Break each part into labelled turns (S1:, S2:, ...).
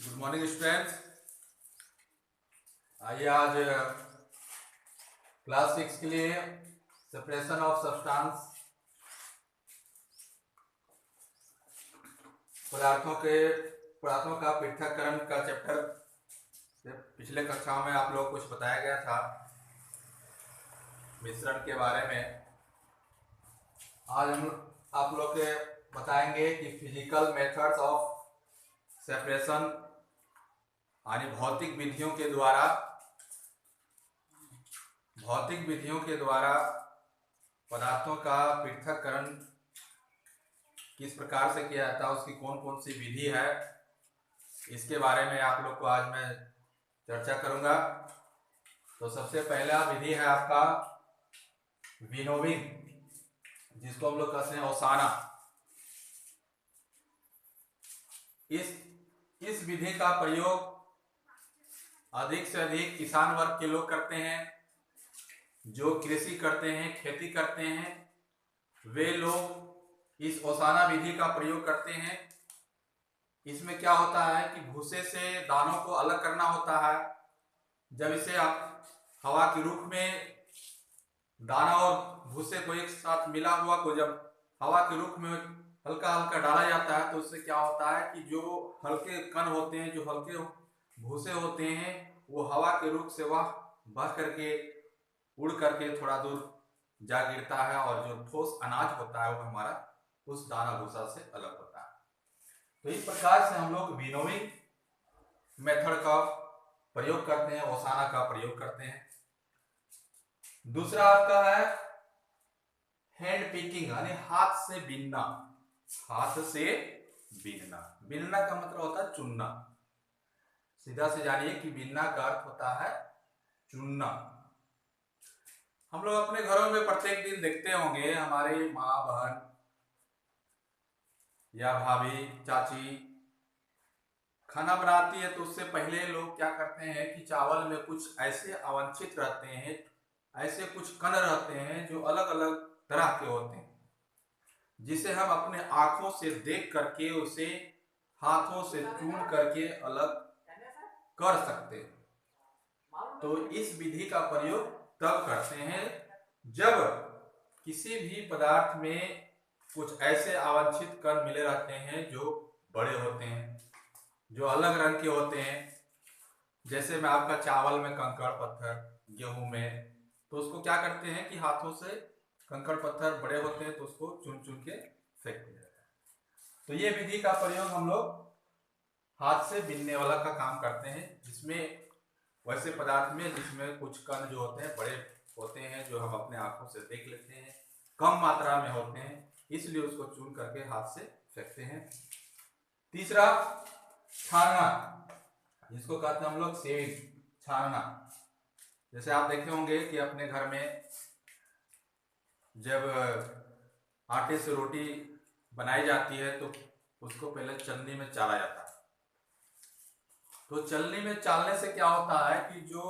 S1: Good morning students. आइए आज class 6 के लिए सेपरेशन ऑफ सब्सटेंस पदार्थों का पृथक्करण का चैप्टर पिछले कक्षाओं में आप लोग कुछ बताया गया था मिश्रण के बारे में। आज हम आप लोग के बताएंगे कि फिजिकल मेथड्स ऑफ सेपरेशन यानी भौतिक विधियों के द्वारा पदार्थों का पृथक्करण किस प्रकार से किया जाता है, उसकी कौन कौन सी विधि है, इसके बारे में आप लोग को आज मैं चर्चा करूंगा। तो सबसे पहला विधि है आपका विनोविंग, जिसको हम लोग कहते हैं ओसाना। इस विधि का प्रयोग अधिक से अधिक किसान वर्ग के लोग करते हैं, जो कृषि करते हैं, खेती करते हैं। वे लोग इस ओसाना विधि का प्रयोग करते हैं। इसमें क्या होता है कि भूसे से दानों को अलग करना होता है। जब इसे आप हवा के रुख में दाना और भूसे को एक साथ मिला हुआ को जब हवा के रुख में हल्का हल्का डाला जाता है, तो उससे क्या होता है कि जो हल्के कण होते हैं, जो हल्के भूसे होते हैं, वो हवा के रुख से वह बह करके उड़ करके थोड़ा दूर जा गिरता है, और जो ठोस अनाज होता है वो हमारा उस दाना भूसा से अलग होता है। तो इस प्रकार से हम लोग विनोविंग मेथड का प्रयोग करते हैं, ओसाना का प्रयोग करते हैं। दूसरा आपका है हैंड पिकिंग, यानी हाथ से बीनना। हाथ से बीनना, बीनना का मतलब होता है चुनना। सीधा से जानिए कि बीनना का अर्थ होता है चुनना। हम लोग अपने घरों में प्रत्येक दिन देखते होंगे, हमारे माँ बहन या भाभी चाची खाना बनाती है, तो उससे पहले लोग क्या करते हैं कि चावल में कुछ ऐसे अवांछित रहते हैं, ऐसे कुछ कण रहते हैं जो अलग अलग तरह के होते हैं, जिसे हम अपने आंखों से देख करके उसे हाथों से चून करके अलग कर सकते हैं। तो इस विधि का प्रयोग तब करते हैं जब किसी भी पदार्थ में कुछ ऐसे अवांछित कण मिले रहते हैं जो बड़े होते हैं, जो अलग रंग के होते हैं। जैसे में आपका चावल में कंकड़ पत्थर, गेहूं में, तो उसको क्या करते हैं कि हाथों से कंकड़ पत्थर बड़े होते हैं तो उसको चुन चुन के फेंक दिया जाता है। तो ये विधि का प्रयोग हम लोग हाथ से बीनने वाला का काम करते हैं, जिसमें वैसे पदार्थ में जिसमें कुछ कण जो होते हैं बड़े होते हैं, जो हम अपने आंखों से देख लेते हैं, कम मात्रा में होते हैं, इसलिए उसको चुन करके हाथ से फेंकते हैं। तीसरा छानना, जिसको कहते हैं हम लोग सेविंग, छानना। जैसे आप देखे होंगे कि अपने घर में जब आटे से रोटी बनाई जाती है तो उसको पहले चलनी में चाला जाता है। तो चलनी में चालने से क्या होता है कि जो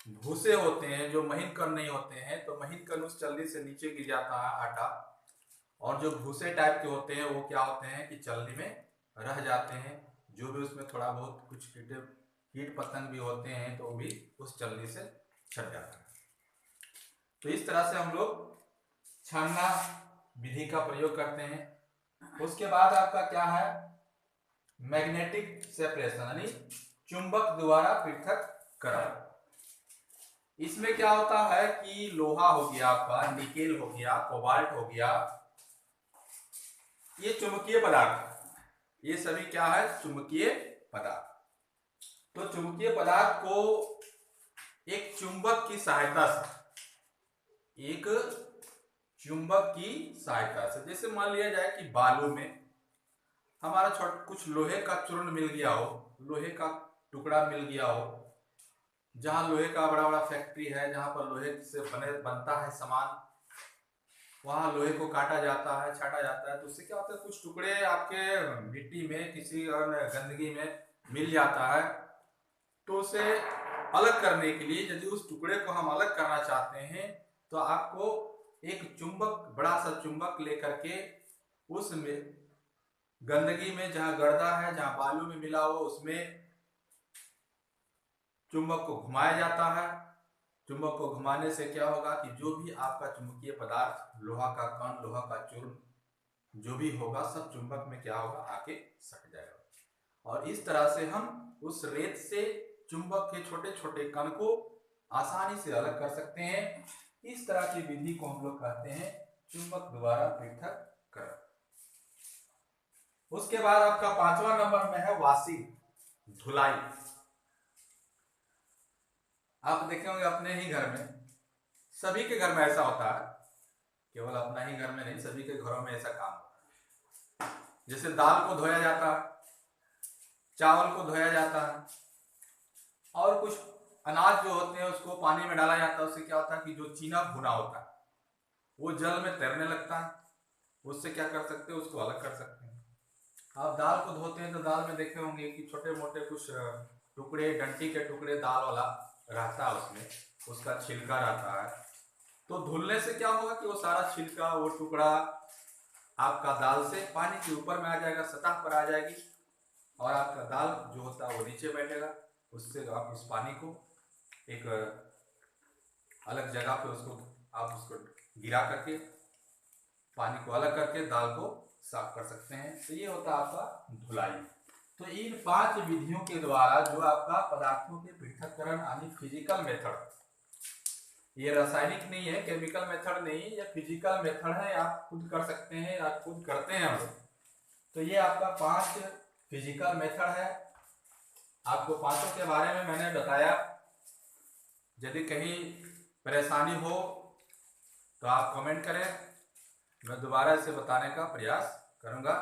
S1: भूसे होते हैं, जो महीन कण नहीं होते हैं, तो महीन कण उस चलनी से नीचे गिर जाता है आटा, और जो भूसे टाइप के होते हैं वो क्या होते हैं कि चलनी में रह जाते हैं। जो भी उसमें थोड़ा बहुत कुछ कीट पतंग भी होते हैं तो वो भी उस चलनी से छट जाता है। तो इस तरह से हम लोग छानना विधि का प्रयोग करते हैं। उसके बाद आपका क्या है मैग्नेटिक सेपरेशन, यानी चुंबक द्वारा पृथक्करण। इसमें क्या होता है कि लोहा हो गया, आपका निकेल हो गया, कोबाल्ट हो गया, ये चुंबकीय पदार्थ, ये सभी क्या है चुंबकीय पदार्थ। तो चुंबकीय पदार्थ को एक चुंबक की सहायता से, जैसे मान लिया जाए कि बालू में हमारा कुछ लोहे का चूर्ण मिल गया हो, लोहे का टुकड़ा मिल गया हो, जहां लोहे का बड़ा बड़ा फैक्ट्री है, जहां पर लोहे से बनता है सामान, वहां लोहे को काटा जाता है, छाटा जाता है। तो उससे क्या होता है कुछ टुकड़े आपके मिट्टी में किसी गंदगी में मिल जाता है, तो उसे अलग करने के लिए यदि उस टुकड़े को हम अलग करना चाहते हैं तो आपको एक चुंबक, बड़ा सा चुंबक लेकर के उसमें गंदगी में जहां गर्दा है, जहां बालू में मिला हो, उसमें चुंबक को घुमाया जाता है। चुंबक को घुमाने से क्या होगा कि जो भी आपका चुंबकीय पदार्थ, लोहा का कण, लोहा का चूर्ण, जो भी होगा सब चुंबक में क्या होगा, आके सट जाएगा। और इस तरह से हम उस रेत से चुंबक के छोटे छोटे कण को आसानी से अलग कर सकते हैं। इस तरह की विधि को हम लोग कहते हैं चुंबक द्वारा पृथक्करण। उसके बाद आपका 5वां नंबर में है वॉशिंग, धुलाई। आप देखे होंगे अपने ही घर में, सभी के घर में ऐसा होता है, केवल अपना ही घर में नहीं, सभी के घरों में ऐसा काम होता है। जैसे दाल को धोया जाता है, चावल को धोया जाता है, और कुछ अनाज जो होते हैं उसको पानी में डाला जाता है। उससे क्या होता है कि जो चीना भुना होता है वो जल में तैरने लगता है। उससे क्या कर सकते हैं, उसको अलग कर सकते हैं। आप दाल को धोते हैं तो दाल में देखे होंगे कि छोटे मोटे कुछ टुकड़े, डंटी के टुकड़े दाल वाला रहता है, उसमें उसका छिलका रहता है। तो धुलने से क्या होगा कि वो सारा छिलका, वो टुकड़ा आपका दाल से पानी के ऊपर में आ जाएगा, सतह पर आ जाएगी, और आपका दाल जो होता है वो नीचे बैठेगा। उससे आप उस पानी को एक अलग जगह पे उसको गिरा करके, पानी को अलग करके दाल को साफ कर सकते हैं। तो ये होता है आपका धुलाई। तो इन 5 विधियों के द्वारा जो आपका पदार्थों के पृथक्करण यानी फिजिकल मेथड, ये रासायनिक नहीं है, केमिकल मेथड नहीं, ये फिजिकल मेथड है, आप खुद कर सकते हैं, आप खुद करते हैं हम लोग। तो ये आपका 5 फिजिकल मेथड है। आपको 5 के बारे में मैंने बताया। यदि कहीं परेशानी हो तो आप कमेंट करें, मैं दोबारा इसे बताने का प्रयास करूंगा।